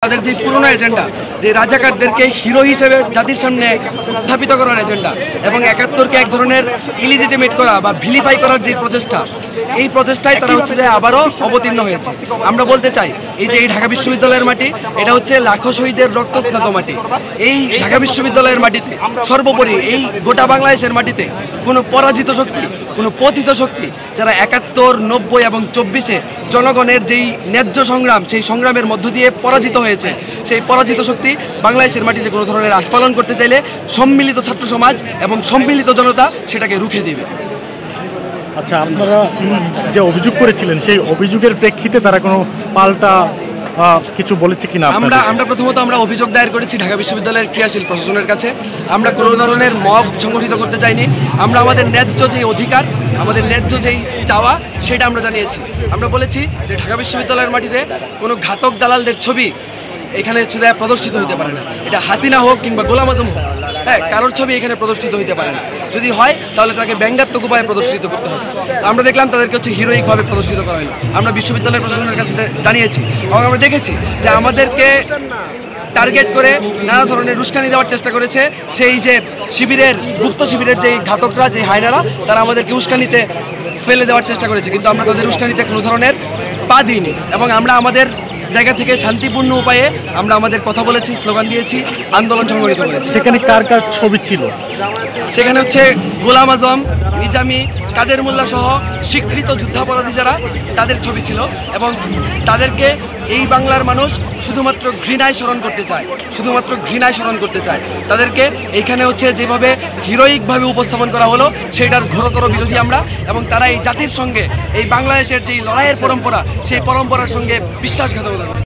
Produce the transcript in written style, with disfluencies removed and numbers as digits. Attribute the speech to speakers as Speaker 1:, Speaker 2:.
Speaker 1: তাদের যে পুরনো এজেন্ডা, যে রাজাকারদেরকে হিরো হিসেবে জাতির সামনে উত্থাপিত করার এজেন্ডা এবং ৭১কে এক ধরনের ইলিজিটিমেট করা বা ভিলিফাই করার যে প্রচেষ্টা, এই প্রচেষ্টায় তারা হচ্ছে যে আবারও অবতীর্ণ হয়েছে। আমরা বলতে চাই এই যে এই ঢাকা বিশ্ববিদ্যালয়ের মাটি, এটা হচ্ছে লাখো শহীদের রক্তস্নাত মাটি। এই ঢাকা বিশ্ববিদ্যালয়ের মাটিতে, সর্বোপরি এই গোটা বাংলাদেশের মাটিতে কোনো পরাজিত শক্তি, কোনো পতিত শক্তি যারা ৭১, ৯০ এবং ২৪-এ জনগণের যেই ন্যায্য সংগ্রাম, সেই সংগ্রামের মধ্য দিয়ে পরাজিত হয়েছে, সেই পরাজিত শক্তি বাংলাদেশের মাটিতে কোনো ধরনের আস্ফালন করতে চাইলে সম্মিলিত ছাত্র সমাজ এবং সম্মিলিত জনতা সেটাকে রুখে দিবে।
Speaker 2: আচ্ছা, আপনারা যে অভিযোগ করেছিলেন সেই অভিযোগের প্রেক্ষিতে তারা কোনো পাল্টা কিছু বলেছে কিনা?
Speaker 1: আমরা প্রথমত আমরা অভিযোগ দায়ের করেছি ঢাকা বিশ্ববিদ্যালয়ের ক্রিয়াশীল প্রশাসনের কাছে। আমরা কোনো ধরনের মব সংগঠিত করতে চাইনি। আমরা আমাদের ন্যায্য যেই অধিকার, আমাদের ন্যায্য যেই চাওয়া, সেটা আমরা জানিয়েছি। আমরা বলেছি যে ঢাকা বিশ্ববিদ্যালয়ের মাটিতে কোনো ঘাতক দালালদের ছবি এখানে প্রদর্শিত হতে পারে না। এটা হাসিনা হোক কিংবা গোলাম আজম হোক, হ্যাঁ, কারোর ছবি এখানে প্রদর্শিত হতে পারে না। যদি হয় তাহলে তাকে ব্যঙ্গাত্মক উপায়ে প্রদর্শিত করতে হবে। আমরা দেখলাম তাদেরকে হচ্ছে হিরোইকভাবে প্রদর্শিত করা হলো। আমরা বিশ্ববিদ্যালয়ের প্রশাসনের কাছে জানিয়েছি এবং আমরা দেখেছি যে আমাদেরকে টার্গেট করে নানা ধরনের উস্কানি দেওয়ার চেষ্টা করেছে সেই যে শিবিরের, গুপ্ত শিবিরের যেই ঘাতকরা, যেই হায়নারা, তারা আমাদেরকে উস্কানিতে ফেলে দেওয়ার চেষ্টা করেছে, কিন্তু আমরা তাদের উস্কানিতে কোনো ধরনের পা দিইনি এবং আমরা আমাদের জায়গা থেকে শান্তিপূর্ণ উপায়ে আমরা আমাদের কথা বলেছি, স্লোগান দিয়েছি, আন্দোলন সংগঠিত করেছি।
Speaker 2: সেখানে কার কার ছবি ছিল?
Speaker 1: সেখানে হচ্ছে গোলাম আজম, নিজামী, কাদের মোল্লা সহ স্বীকৃত যুদ্ধাপরাধী যারা, তাদের ছবি ছিল এবং তাদেরকে এই বাংলার মানুষ শুধুমাত্র ঘৃণায় স্মরণ করতে চায়, শুধুমাত্র ঘৃণায় স্মরণ করতে চায়। তাদেরকে এইখানে হচ্ছে যেভাবে হিরোইকভাবে উপস্থাপন করা হলো সেটার ঘোরতর বিরোধী আমরা, এবং তারা এই জাতির সঙ্গে, এই বাংলাদেশের যেই লড়াইয়ের পরম্পরা, সেই পরম্পরার সঙ্গে বিশ্বাসঘাতকতা করে।